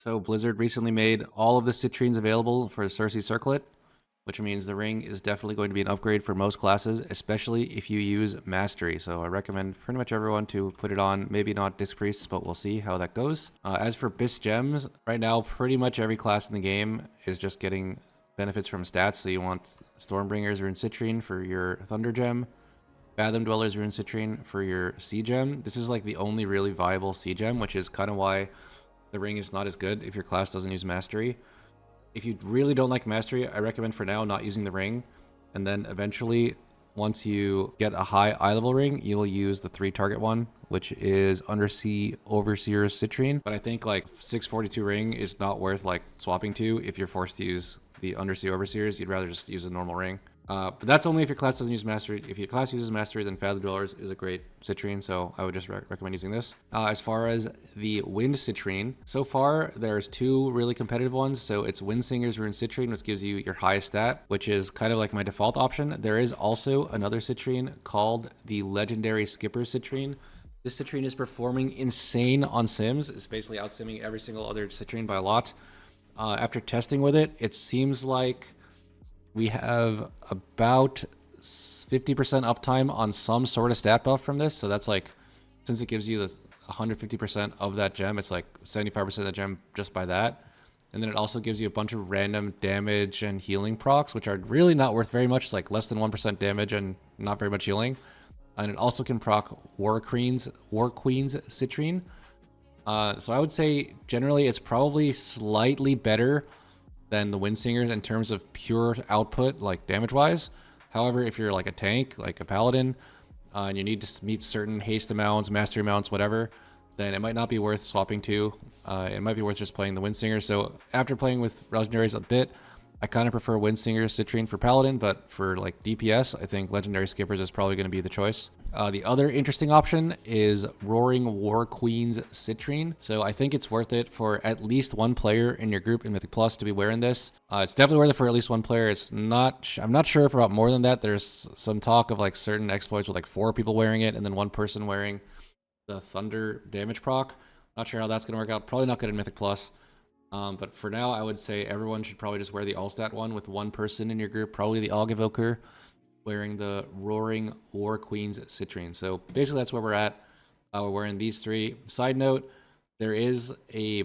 So Blizzard recently made all of the citrines available for Cyrce Circlet, which means the ring is definitely going to be an upgrade for most classes, especially if you use Mastery. So I recommend pretty much everyone to put it on. Maybe not Disc Priests, but we'll see how that goes. As for BIS gems, right now pretty much every class in the game is just getting benefits from stats. So you want Stormbringers Rune Citrine for your Thunder gem, Fathom Dwellers Rune Citrine for your Sea gem. This is like the only really viable Sea gem, which is kind of why the ring is not as good if your class doesn't use Mastery. If you really don't like Mastery, I recommend for now not using the ring. And then eventually, once you get a high eye level ring, you will use the 3-target one, which is Undersea Overseer's Citrine. But I think like 642 ring is not worth like swapping to if you're forced to use the Undersea Overseers. You'd rather just use a normal ring. But that's only if your class doesn't use Mastery. If your class uses Mastery, then Fathom Dwellers is a great Citrine, so I would just recommend using this. As far as the Wind Citrine, so far there's 2 really competitive ones. So it's Windsinger's Rune Citrine, which gives you your highest stat, which is kind of like my default option. There is also another Citrine called the Legendary Skipper Citrine. This Citrine is performing insane on sims. It's basically outsimming every single other Citrine by a lot. After testing with it, it seems like we have about 50% uptime on some sort of stat buff from this. So that's like, since it gives you the 150% of that gem, it's like 75% of the gem just by that. And then it also gives you a bunch of random damage and healing procs, which are really not worth very much. It's like less than 1% damage and not very much healing. And it also can proc War Queen's Citrine. So I would say generally it's probably slightly better than the Windsingers in terms of pure output, like damage-wise. However, if you're like a tank, like a paladin, and you need to meet certain haste amounts, mastery amounts, whatever, then it might not be worth swapping to. It might be worth just playing the Windsinger. So after playing with legendaries a bit, I kind of prefer Windsinger Citrine for paladin, but for like DPS, I think Legendary Skippers is probably going to be the choice. The other interesting option is Roaring War Queen's Citrine. So I think it's worth it for at least one player in your group in Mythic Plus to be wearing this. It's definitely worth it for at least one player. I'm not sure if about more than that. There's some talk of like certain exploits with like 4 people wearing it and then 1 person wearing the Thunder damage proc. Not sure how that's going to work out. Probably not good in Mythic Plus. But for now, I would say everyone should probably just wear the All-Stat one with 1 person in your group, probably the Aug Evoker, wearing the Roaring War Queen's Citrine. So basically that's where we're at. We're wearing these 3. Side note, there is a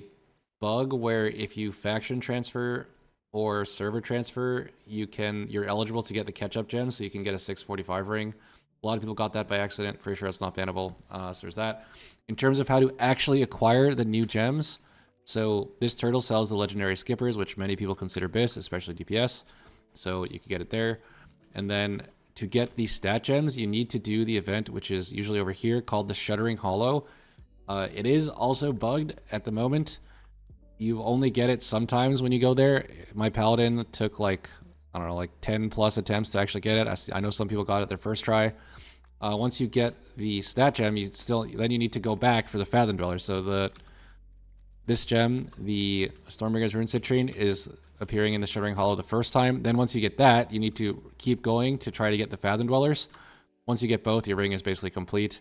bug where if you faction transfer or server transfer, you're eligible to get the catch-up gem, so you can get a 645 ring. A lot of people got that by accident. Pretty sure it's not bannable. So there's that. In terms of how to actually acquire the new gems, so this turtle sells the Legendary Skippers, which many people consider BIS, especially DPS. So you can get it there. And then to get the stat gems, you need to do the event, which is usually over here, called the Shuddering Hollow. It is also bugged at the moment. You only get it sometimes when you go there. My Paladin took like, I don't know, like 10 plus attempts to actually get it. I know some people got it their first try. Once you get the stat gem, then you need to go back for the Fathom Dweller. So this gem, the Stormbringer's Rune Citrine, is appearing in the Shuddering Hollow the first time. Then once you get that, you need to keep going to try to get the Fathom Dwellers. Once you get both, your ring is basically complete.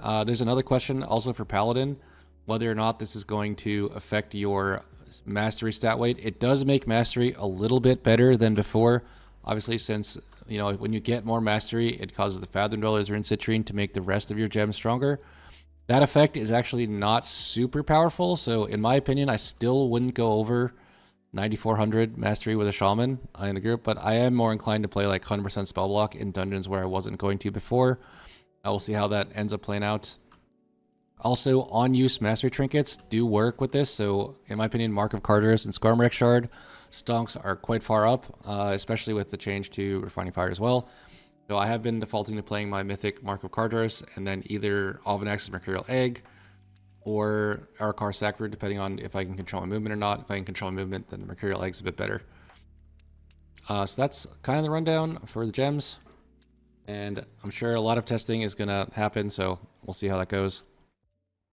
There's another question also for Paladin, whether or not this is going to affect your Mastery stat weight. It does make Mastery a little bit better than before, obviously, since when you get more Mastery, it causes the Fathom Dwellers Rune Citrine to make the rest of your gems stronger. That effect is actually not super powerful, so in my opinion, I still wouldn't go over 9400 Mastery with a Shaman in the group, but I am more inclined to play like 100% spell block in dungeons where I wasn't going to before. I will see how that ends up playing out. Also, on-use Mastery Trinkets do work with this, so in my opinion, Mark of Carter's and Skarmorex Shard stonks are quite far up, especially with the change to Refining Fire as well. So I have been defaulting to playing my Mythic Mark of Carter's and then either Alvinax's Mercurial Egg or Arakar Sacred, depending on if I can control my movement or not. If I can control my movement, then the Mercurial Egg's a bit better. So that's kind of the rundown for the gems. And I'm sure a lot of testing is going to happen, so we'll see how that goes.